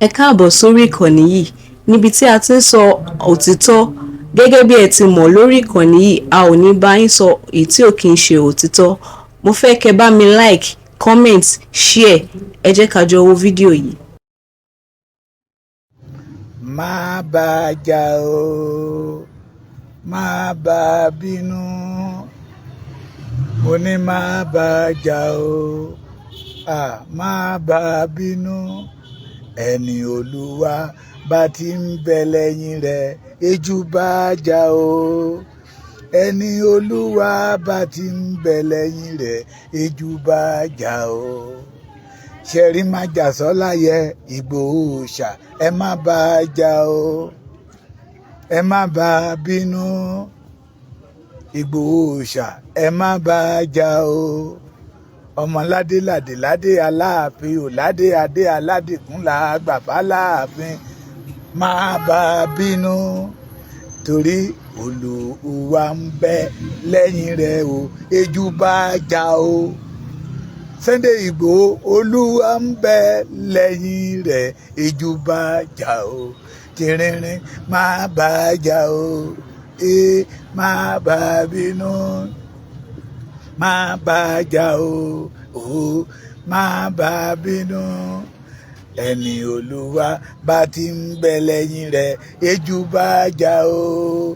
Ẹ káàbọ̀ sórí ìkànnì yìí níbi tí a ti ń sọ òtítọ́. Gẹ́gẹ́ bí ẹ ti mọ̀ lórí ìkànnì yìí, a ò ní bá yín sọ èyí tí ò kí ń ṣe òtítọ́. Mo fẹ́ kẹ́ bá mi like, comment, share. Ẹ jẹ́ ká jọ wo fídíò yìí. Má bá jà o, má bá bínú, mo ní má bá jà o, má bá bínú. Ẹni Olúwa bá ti ń bẹ lẹ́yìn rẹ̀, ejù bá jà o. Ẹni Olúwa bá ti ń bẹ lẹ́yìn rẹ̀, ejù bá jà o. Ṣẹ̀rí má jà sọ́lá yẹ Ìgbòho Òòṣà, ẹ má bá jà o, ẹ má bá bínú. Ìgbòho Òòṣà, ẹ má bá jà o. Ọmọ ládé ládé ládé Aláàfin ò ládé adé aládìkún là gbàfà láàfin, má bá bínú torí Olúwa ń bẹ lẹ́yìn rẹ̀ o, ejù bá jà o. Sunday Ìgbòho, Olúwa ń bẹ lẹ́yìn rẹ̀, ejù bá jà o. Tìrìnrìn má bá jà o, má bá bínú, má bá jà o, má bá bínú. Ẹni Olúwa bá ti ń bẹ lẹ́yìn rẹ̀, ejù bá jà o.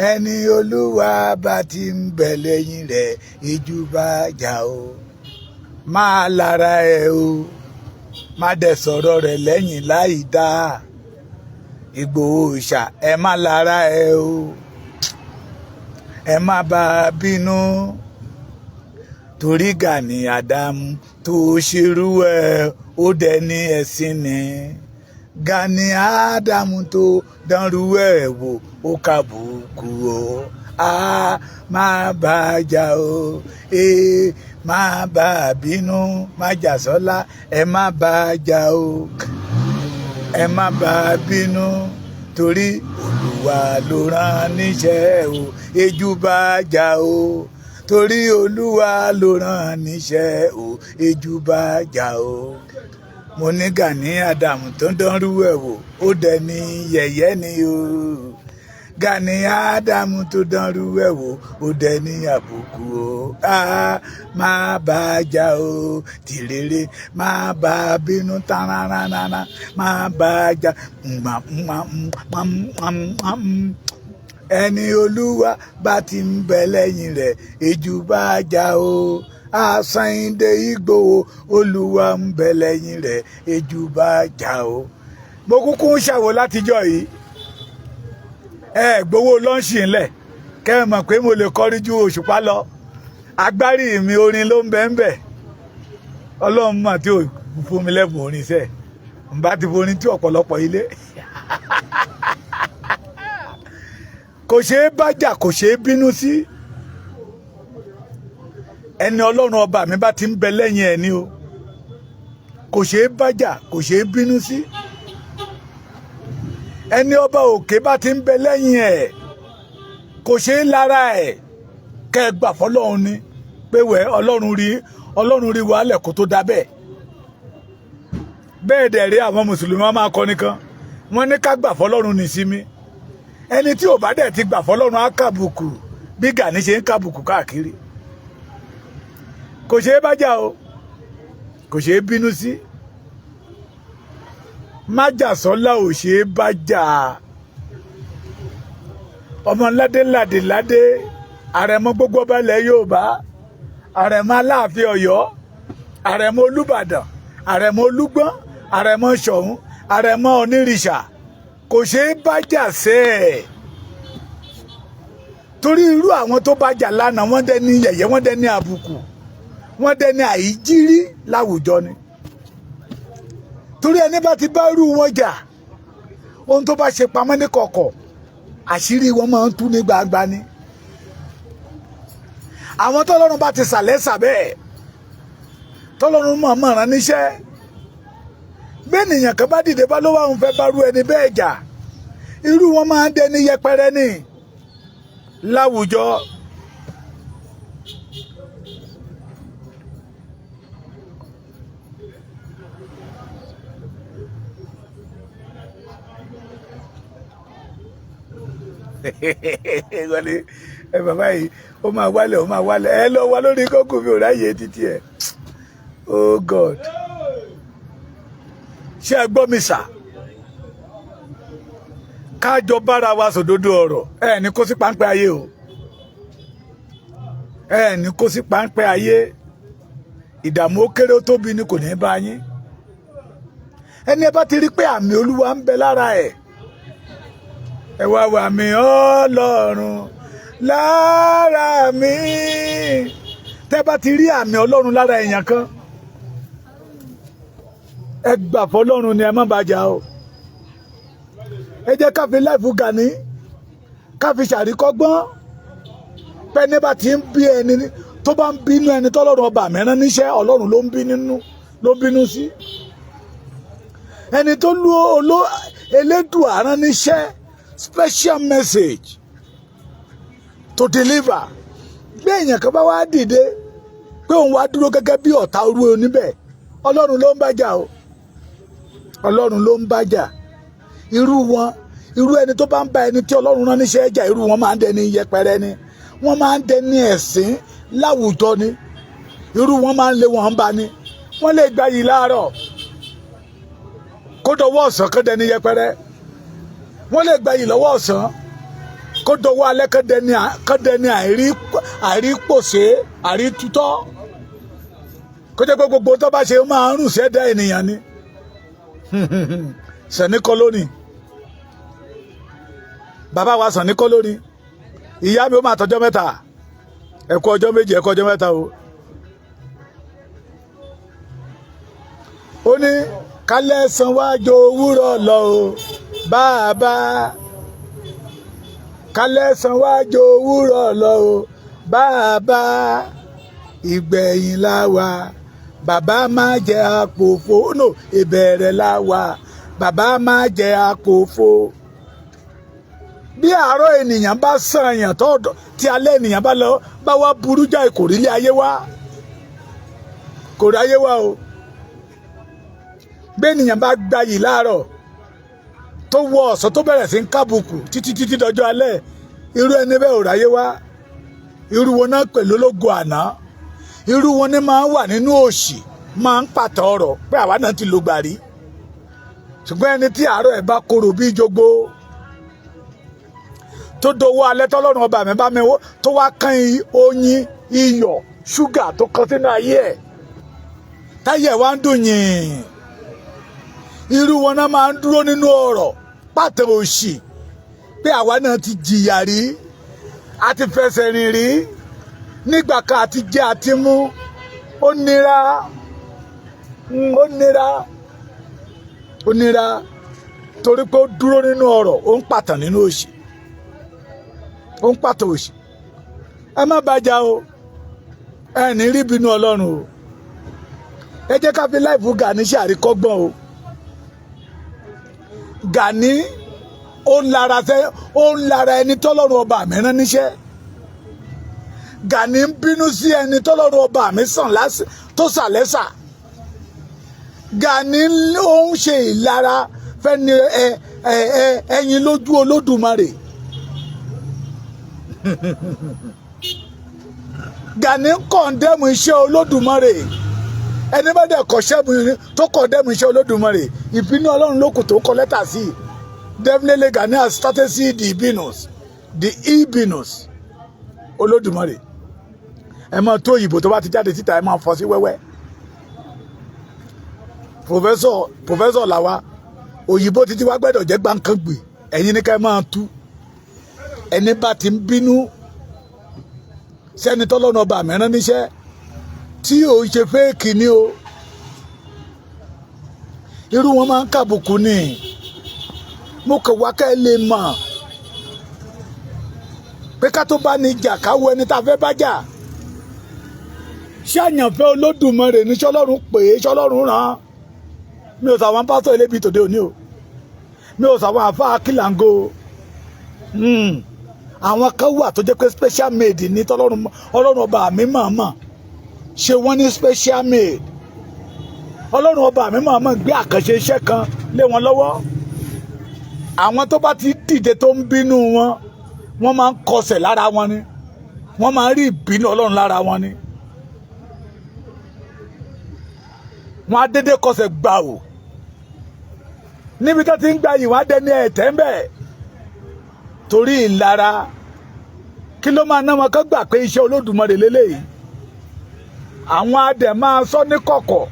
Ẹni Olúwa bá ti ń bẹ lẹ́yìn rẹ̀, ejù bá jà o. Máa lára ẹ o, má dẹ̀ sọ̀rọ̀ rẹ̀ lẹ́yìn láì dáa. Ìgbòho Òòṣà, ẹ má lára ẹ o, ẹ má bá bínú torí Gani Adams tó ṣerú ẹ ó dẹni ẹ̀sìn ni. Gani Adams tó dánrú ẹ wò ó kàbùkù o. Má bá jà o, má bá bínú, má jà sọ́lá, ẹ má bá jà o, ẹ má bá bínú torí Olúwa ló rán níṣẹ́ o, ejù bá jà o. Torí Olúwa ló rán níṣẹ́ o, ejù bá jà o. Mo ní Gani Adams tó dánrú ẹ̀ wò ó dẹni yẹ̀yẹ́ ni o. Gani Adams tó dánrú ẹ̀ wò ó dẹni àbùkù o. Má bá jà o, tìrèrè má bá bínú tánránránrán, má bá jà. Ẹni Olúwa bá ti ń bẹ lẹ́yìn rẹ̀, ejù bá jà o. Sunday Ìgbòho, Olúwa ń bẹ lẹ́yìn rẹ̀, ejù bá jà o. Mo kúkú ń ṣàwò látijọ́ yìí, gbowó lọ́ńṣì ńlẹ̀ kẹ́ ẹ mọ̀ pé mo lè kọrí ju Òṣùpá lọ. Agbárí mi orin ló ń bẹ ń bẹ. Ọlọ́run mà tí ò fún mi lẹ́bùn orin sẹ́ẹ̀ ń bá ti forin tí ọ̀pọ̀lọpọ̀ ilé. Kò ṣeé bájà, kò ṣeé bínú sí. Ẹni Ọlọ́run ọba mi bá ti ń bẹ lẹ́yìn ẹ̀ ni o. Kò ṣeé bájà, kò ṣeé bínú sí. Ẹni ọba òkè bá ti ń bẹ lẹ́yìn ẹ̀, kò ṣeé lára ẹ̀. Kẹ́ ẹ gbà fọlọ́run ni pé wẹ́ Ọlọ́run rí wàhálẹ̀ kó tó dá bẹ́ẹ̀. Bẹ́ẹ̀ dẹ̀ rí àwọn mùsùlùmí wọn máa kọ́ nìkan. Wọ́n ní ká gbà fọlọ́run ní sí mi. Ẹni tí ò bá dẹ̀ ti gbà fọlọ́run á kàbùkù bí Gani ṣe ń kàbùkù káàkiri. Kò ṣeé bájà o, kò ṣeé bínú sí. Májàsọ́lá ò ṣeé bájà. Ọmọ ládé ládé ládé, àrẹ̀mọ gbogbo ọba ilẹ̀ Yorùbá, àrẹ̀mọ Aláàfin Ọ̀yọ́, àrẹ̀mọ Olúbàdàn, àrẹ̀mọ Olúgbọ́n, àrẹ̀mọ Ṣọ̀ún, àrẹ̀mọ Onírìṣà. Kò ṣeé bájà sẹ́ẹ̀. Torí irú àwọn tó bájà lánàá wọ́n dẹ̀ ní yẹ̀yẹ́, wọ́n dẹ̀ ní àbùkù, wọ́n dẹ̀ ní àìjírí láwùjọ ni. Torí ẹni bá ti bá irú wọn jà, ohun tó bá ṣe pamọ́ ní kọ̀kọ̀, àṣírí wọn máa ń tú ní gbangba ni. Àwọn tọ́lọ́run bá ti sàlẹ̀ sàbẹ́, tọ́lọ́run mọ̀ rán níṣẹ́. Bẹ́ẹ̀nìyàn kan bá dìde bá ló wà ń fẹ́ bá rú ẹni bẹ́ẹ̀ jà, irú wọn máa ń dẹni yẹpẹrẹ ní láwùjọ. wọlé ẹ bàbá yìí ó máa wálẹ̀ ẹ lọ wá lórí kókó mi ò ráyè títí ẹ oh God ṣé ẹ gbọ́ mi sà kájọ bára wa sòdodo ọ̀rọ̀ ẹ ní kó sí páńpẹ́ ayé o ẹ ní kó sí páńpẹ́ ayé ìdààmú ó kéré ó tóbi ni kò ní bá yín ẹni ẹ bá ti rí pé àmì Olúwa ń bẹ lára ẹ wá wà mí Ọlọ́run lára mi tẹ́ bá ti rí àmì Ọlọ́run lára èèyàn kan ẹ gbà fọ́lọ́run ni ẹ má bàjá o ẹ jẹ́ ká fi láìfù Gani ká fi ṣàríkọ́gbọ́n pẹ́ni bá ti ń bí ẹni tó bá ń bínú ẹni tọ́lọ́run ọba mìíràn níṣẹ́ Ọlọ́run ló ń bínú sí ẹni tó lu Elédùà rán níṣẹ́ special message to deliver bí èèyàn kan bá wá dìde pé òun wá dúró gẹ́gẹ́ bí ọ̀tá orú oníbẹ̀ Ọlọ́run ló ń bájà o Ọlọ́run ló ń bájà irú ẹni tó bá ń bá ẹni tí Ọlọ́run rán níṣẹ́ jà irú wọn máa ń dẹni yẹpẹrẹ ni wọ́n máa ń dẹni ẹ̀sín láwùjọ ni irú wọn máa ń lé wọn bá ni wọ́n lè gba yìí láàárọ̀ kó dọwọ́ ọ̀sán kó dẹni yẹpẹrẹ wọ́n lè gba yìí lọ́wọ́ ọ̀sán kó dọwọ́ alẹ́ kó dẹni àìrípòṣe àìrítútọ́ kó jẹ́ pé gbogbo tó bá ṣe máa ń rùn sẹ́dá ènìyàn ni Sàní Kọ́lónì bàbá wa Sàní Kọ́lónì ìyá mi ó máa tọjọ́ mẹ́ta ẹ kú ọjọ́ méjì ẹ kú ọjọ́ mẹ́ta o ó ní kálẹ̀ san wájú òwúrọ̀ lọ o bàbá kálẹ̀ san wájú òwúrọ̀ lọ o bàbá ìgbẹ̀yìn la wà bàbá má jẹ́ àpòfo no ìbẹ̀rẹ̀ la wà bàbá má jẹ́ àpòfo bí àárọ̀ ènìyàn bá sàn èèyàn tọ́ọ̀dọ̀ tí alẹ́ ènìyàn bá wá burú jáì kò rí ilé ayé wá kò rí ayé wá o bí ènìyàn bá gbayì láàárọ̀ tó wọ ọ̀sán tó bẹ̀rẹ̀ sí ń kábùkù títí dọjọ́ alẹ́ irú ẹni bẹ́ẹ̀ ò ráyé wá irú wọn náà pẹ̀lú ológo àná irú wọn ní máa ń wà nínú òṣì máa ń pàtó ọ̀rọ̀ pé àwa náà ti lò gbàrí ṣùgbọ́n ẹni tí àárọ̀ ẹ̀ bá korò bí jogbo tó dowó alẹ́ tọ́lọ́run ọba mi bá mi wó tó wá kán oyin iyọ̀ ṣúgà tó kan sínú ayé ẹ̀ táyé ẹ̀ wá ń dùn yìn irú wọn náà máa ń dúró nínú ọ̀rọ̀ pàtó òṣì pé àwa náà ti jìyà rí a ti fẹsẹ̀ rìn rí nígbà kan àti jẹ àti mú ó nira torí pé ó dúró nínú ọ̀rọ̀ ó ń pàtàn nínú òṣì ó ń pàtó òṣì ẹ má bàjá o ẹ ní rí bínú Ọlọ́run o ẹ jẹ́ ká fi láìfù Gani ṣe àríkọ́gbọ́n o Gani ó ń lara ẹni tọ́lọ́run ọba mi rán níṣẹ́ Gani ń bínú sí ẹni tọ́lọ́run ọba mi tó sàlẹ́sà Gani ó ń ṣe ìlara fẹ́ni ẹyin lójú Olódùmarè Gani ń kọ̀ndẹ́mù iṣẹ́ Olódùmarè ẹni bá dẹ̀ tó kọ̀ndẹ́mù iṣẹ́ Olódùmarè ìbínú Ọlọ́run lókù tó kọ lẹ́tà sí definitely Gani has started see the ibinus Olódùmarè ẹ máa tó òyìnbó tó bá ti jáde síta ẹ máa fọ́ sí wẹ́wẹ́ professor làwa òyìnbó títí wá gbẹ́dọ̀ jẹ́ gbàǹkangbè ẹ̀yin ní ká ẹ máa tú ẹni bá ti ń bínú sẹ́ni tọ́lọ́run ọba mìíràn níṣẹ́ tí ò ń ṣe fẹ́ẹ̀kì ni o irú wọn máa ń kàbùkù ni mo kàn wá ká ẹ lè mọ̀ pé ká tó bá ní jà káwọ ẹni tá a fẹ́ bá jà ṣé àyànfẹ́ Olódùmarè ní ṣọlọ́run pè é ṣọlọ́run ràn án mi ò sàwọn pásítọ̀ elébi tòde òní o mi ò sàwọn àfa akílàngó àwọn kan wà tó jẹ́ pé special made ní tọ́lọ́run Ọlọ́run ọba mi mọ̀ọ́mọ̀ ṣe wọ́n ní special made Ọlọ́run ọba mi mọ̀ọ́mọ̀ gbé àkànṣe iṣẹ́ kan lé wọn lọ́wọ́ àwọn tó bá ti dìde tó ń bínú wọn wọ́n máa ń kọsẹ̀ lára wọn ni wọ́n máa ń rí ìbínú Ọlọ́run lára wọn ni wọ́n á dédé kọsẹ̀ gbà o níbi tó ti ń gbà yìí wọ́n á dẹni ẹ̀tẹ́ ń bẹ̀ torí ìlara kí ló máa ná wọn kó gbà pé iṣẹ́ Olódùmarè lélẹ́yìí àwọn adẹ̀ máa sọ ní kọ̀kọ̀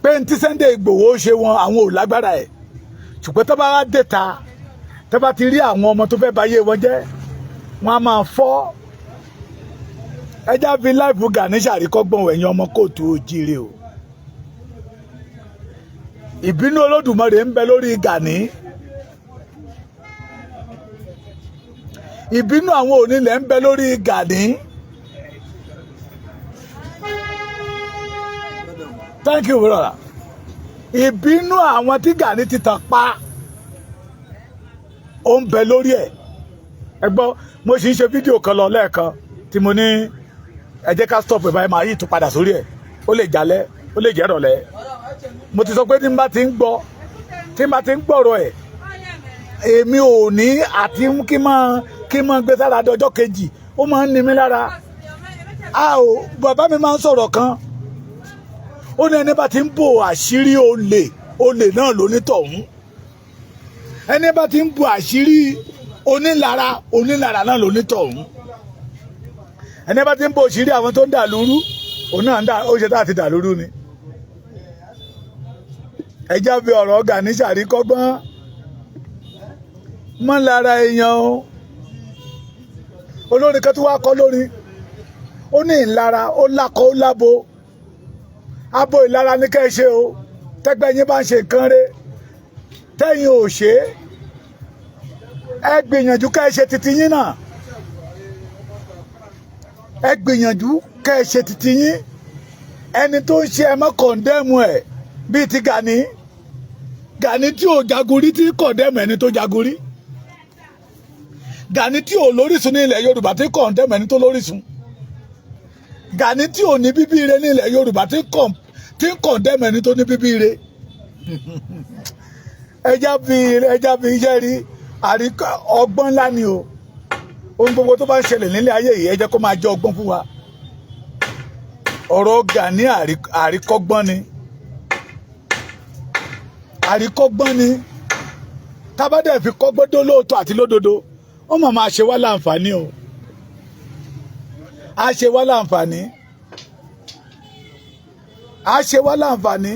pé n tí Sunday Igboho ṣe wọn àwọn ò lágbára ẹ̀ ṣùgbọ́n tó bá wá dé ta tó bá ti rí àwọn ọmọ tó fẹ́ báyé wọn jẹ́ wọn á máa fọ́ ẹjá fi láìpù Gani ṣàríkọ́gbọ̀n ẹ̀yìn ọmọ kóòtù òjíire o ìbínú Olódùmarè ń bẹ lórí Gani ìbínú àwọn onílẹ̀ ń bẹ lórí Gani thank you brother ìbínú àwọn tí Gani ti tàn pa ó ń bẹ lórí ẹ̀ ẹ gbọ́ mo sì ń ṣe fídíò kan lọ lẹ́ẹ̀kan tí mo ní ẹ jẹ́ ká stop ẹ̀ báyìí máa yí tún padà sórí ẹ̀ ó lè jalẹ́ ó lè jẹ́ rọ̀lẹ́ mo ti sọ pé tí n bá ti ń gbọ́rọ̀ ẹ̀ èmi ò ní àti kí n máa gbé sára dọjọ́ kejì ó máa ń ní mi lára bàbá mi máa ń sọ̀rọ̀ kan ó ní ẹni bá ti ń bò àṣírí olè náà lónítọ̀hún ẹni bá ti ń bò àṣírí onílara náà lónítọ̀hún ẹni bá ti ń bò àṣírí àwọn tó ń dà lóru òun náà ó ṣe tá àti dà lóru ni ẹjá fi ọ̀rọ̀ Gani ṣàríkọ́gbọ́n mọ́ lára èèyàn o olórin kan tó wá kọ́ lórin ó ní ìlara ó lákọ ó lábo abo ìlara ní kẹ́ ẹ ṣe o tẹ́gbẹ́ yín bá ń ṣe nǹkan rẹ̀ tẹ́yìn ò ṣe ẹ gbìyànjú kẹ́ ẹ ṣe titi yín náà ẹ gbìyànjú kẹ́ ẹ ṣe titi yín ẹni tó ń ṣe ẹ mọ́ kọ̀ǹdẹ́mù ẹ̀ bíi ti Gani tí ò jagun rí tí kọ̀ǹdẹ́mù ẹni tó jagun rí Gani tí ò lórísun ní ilẹ̀ Yorùbá tí kọ̀ǹdẹ́mù ẹni tó lórísun Gani tí ò ní bíbí ire ní ilẹ̀ Yorùbá tí kọ̀ǹdẹ́mù ẹni tó ní bíbí ire ẹjá fi iṣẹ́ rí ọgbọ́n ńlá ni o ohun gbogbo tó bá ń ṣẹlẹ̀ nílé ayé yìí ẹ jẹ́ kó máa jẹ́ ọgbọ́n fún wa ọ̀rọ̀ Gani àríkọ́gbọ́n ni tábàdẹ̀ fi kọ́gbọ́n dó lóòótọ́ àti lódodo ó mọ̀ máa ṣe wá láǹfààní o á ṣe wá láǹfààní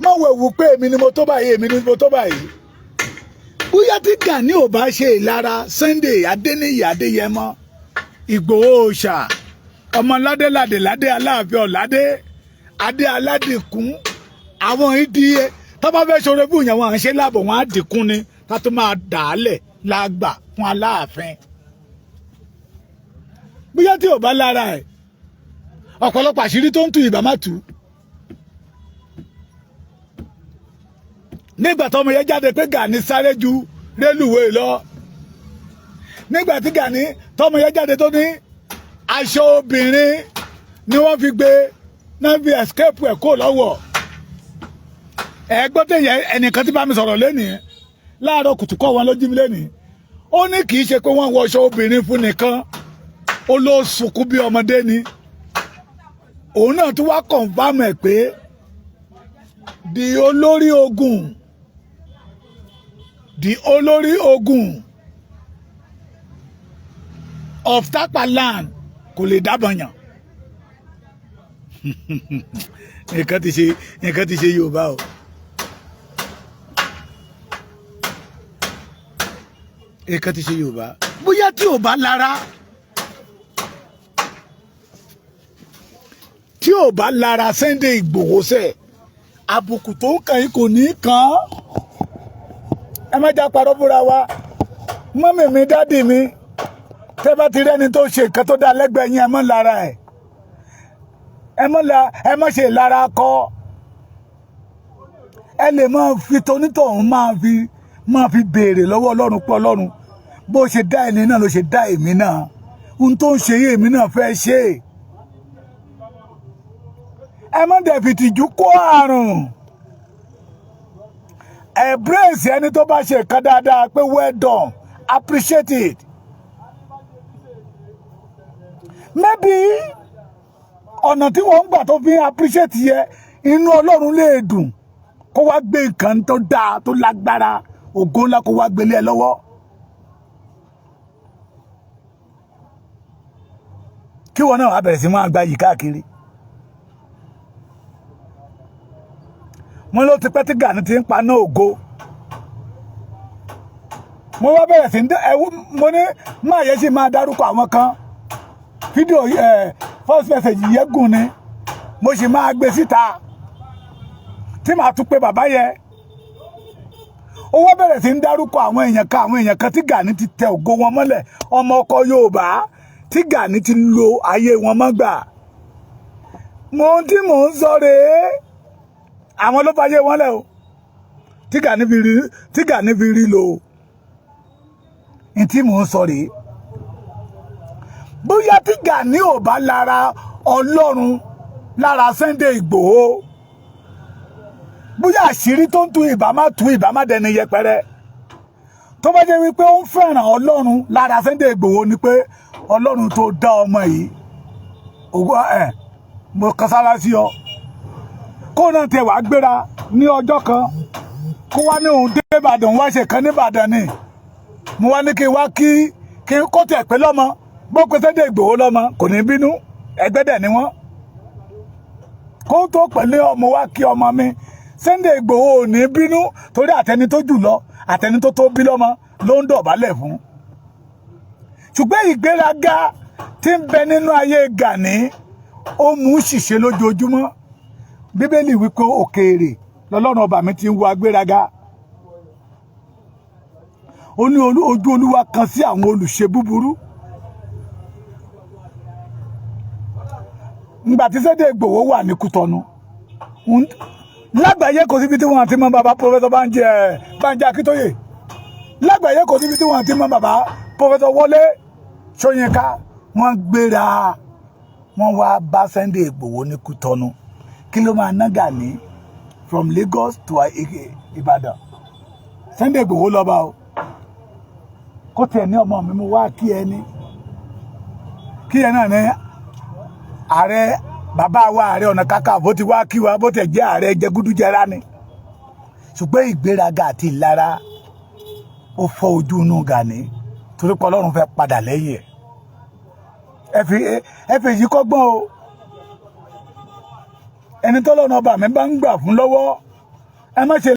má wẹ̀wù pé èmi ni mo tó báyìí bóyá tí Gani ò bá ṣe ìlara Sunday Adéníyì Adéyẹmọ Ìgbòho Òòṣà ọmọ ládé Aláàfin Ọ̀ládé adé aládìkún àwọn ìdí tó bá fẹ́ ṣoore fún ìyàwó àwọn ṣe láàbọ̀ wọn á dìkún ni ká tó máa dà á lẹ̀ lágbà fún Aláàfin bóyá tí ò bá lára ẹ̀ ọ̀pọ̀lọpọ̀ àṣírí tó ń tú ìbá má tú nígbà tọ́mọ yẹn jáde pé Gani sáré ju rélùwé lọ nígbà tí Gani tọ́mọ yẹn jáde tó ní aṣọ obìnrin ni wọ́n fi gbé náà fi escape ẹ̀ kó lọ́wọ́ ẹgbọ́n tẹ̀yẹ ẹnìkan tí bá mi sọ̀rọ̀ lẹ́nìí láàárọ̀ kùtùkọ́ wọn ló jí mi lẹ́nìí ó ní kì í ṣe pé wọ́n wọṣọ obìnrin fún nìkan ó ló sunkún bí ọmọdé ni òun náà tún wá confirm ẹ̀ pé di olórí ogun of Tapaland kò lè dábàyàn nǹkan ti ṣe Yorùbá o nǹkan ti ṣe Yorùbá bóyá tí ò bá lára Sunday Igboho ṣe àbùkù tó ń kàn yín kò ní kàn ẹ má já parọ́ fúnra wa mọ́mì mi dádì mi tẹ́ bá ti rẹ́ni tó ṣe nǹkan tó dá lẹ́gbẹ̀ẹ́ yín ẹ mọ́ lára ẹ̀ ẹ mọ́ ṣe lára kọ́ ẹ lè máa fi tonítọ̀hún máa fi béèrè lọ́wọ́ Ọlọ́run pé Ọlọ́run bó ṣe dá ẹni náà ló ṣe dá èmi náà ohun tó ń ṣe yé èmi náà fẹ́ ṣe ẹ má dẹ̀ fi tìjú kó embrace ẹni tó bá ṣe nǹkan dáadáa pé well done, appreciate it. Maybe ọ̀nà tí wọ́n ń gbà tó fi appreciate yẹ inú Ọlọ́run lè dùn kó wá gbé nǹkan tó dáa tó lágbára ògo ńlá kó wá gbélé ẹ lọ́wọ́. Kí wọn náà wá bẹ̀rẹ̀ sí máa gba yìí káàkiri. Mo ló ti pẹ́ tí Gani ti ń paná ògo. Mo wá bẹ̀rẹ̀ sí mo ní máa yẹ sí máa dárúkọ àwọn kan. Fídíò first message yẹn gùn ni mo sì máa gbé síta tí màá tún pé bàbá yẹ. Ó wá bẹ̀rẹ̀ sí ń dárúkọ àwọn èèyàn kan tí Gani ti tẹ ògo wọn mọ́lẹ̀, ọmọ ọkọ Yorùbá tí Gani ti lo ayé wọn mọ́gbà. Tí mò ń sọ rèé, àwọn ló fayé wọn lẹ̀ o tí Gani fi rí lò ní tí mò ń sọ rèé. Bóyá tí Gani ò bá lára Ọlọ́run lára Sunday Igboho, bóyá àṣírí tó ń tú ìbá má dẹni yẹpẹrẹ. Tó bá jẹ́ wípé ó ń fẹ́ràn Ọlọ́run lára Sunday Igboho ni pé Ọlọ́run tó dá ọmọ yìí ògo mo kan sára sí ọ. Kó náà tẹ wàá gbéra ní ọjọ́ kan kó wá ní òun dé Ìbàdàn wá ṣe kan ní Ìbàdàn ni. Mo wá ní kí n wá kí kó tẹ̀ pé lọ́mọ bó pe Sunday Igboho lọ́mọ kò ní bínú, ẹgbẹ́ dẹ̀ ni wọ́n. Kó tó pẹ̀lú ọmọ wá kí ọmọ mi Sunday Igboho ò ní bínú torí àtẹni tó jù lọ àtẹni tó bí lọ́mọ ló ń dọ̀bálẹ̀ fún. Ṣùgbọ́n ìgbéraga tí ń bẹ nínú ayé Gani ó mú ṣìṣe lójoojúmọ́. Bíbélì wípé òkèèrè lọ́lọ́run ọba mi ti ń wo agbéraga. Ó ní ojú Olúwa kan sí àwọn olùṣe búburú. Nígbà tí Sunday Igboho wà ní Kútọ̀nù lágbàáyé kò síbi tí wọ́n ti mọ bàbá Professor Banji Akíntóyè. Lágbàáyé kò síbi tí wọ́n ti mọ bàbá Professor Wọlé Ṣóyínká. Wọ́n gbéra wọ́n wá bá Sunday Igboho ní Kútọ̀nù. Kí ló máa ná Gani from Lagos to Ìbàdàn? Sunday Igboho lọ́ba o. Kó tiẹ̀ ní ọmọ mi mo wá kí ẹni kí ẹ náà ní ààrẹ bàbá wa Ààrẹ Ọ̀nà Kakanfò ti wá kí wa bó tẹ̀ jẹ́ ààrẹ jẹgúdújẹrá ni. Ṣùgbọ́n ìgbéraga àti ìlara ó fọ́ ojú inú Gani torí pé Ọlọ́run fẹ́ padà lẹ́yìn ẹ̀. Ẹ fi èyí kọ́gbọ́n o. Ẹni tọ́lọ́run ọba mi bá ń gbà fún lọ́wọ́ ẹ má ṣe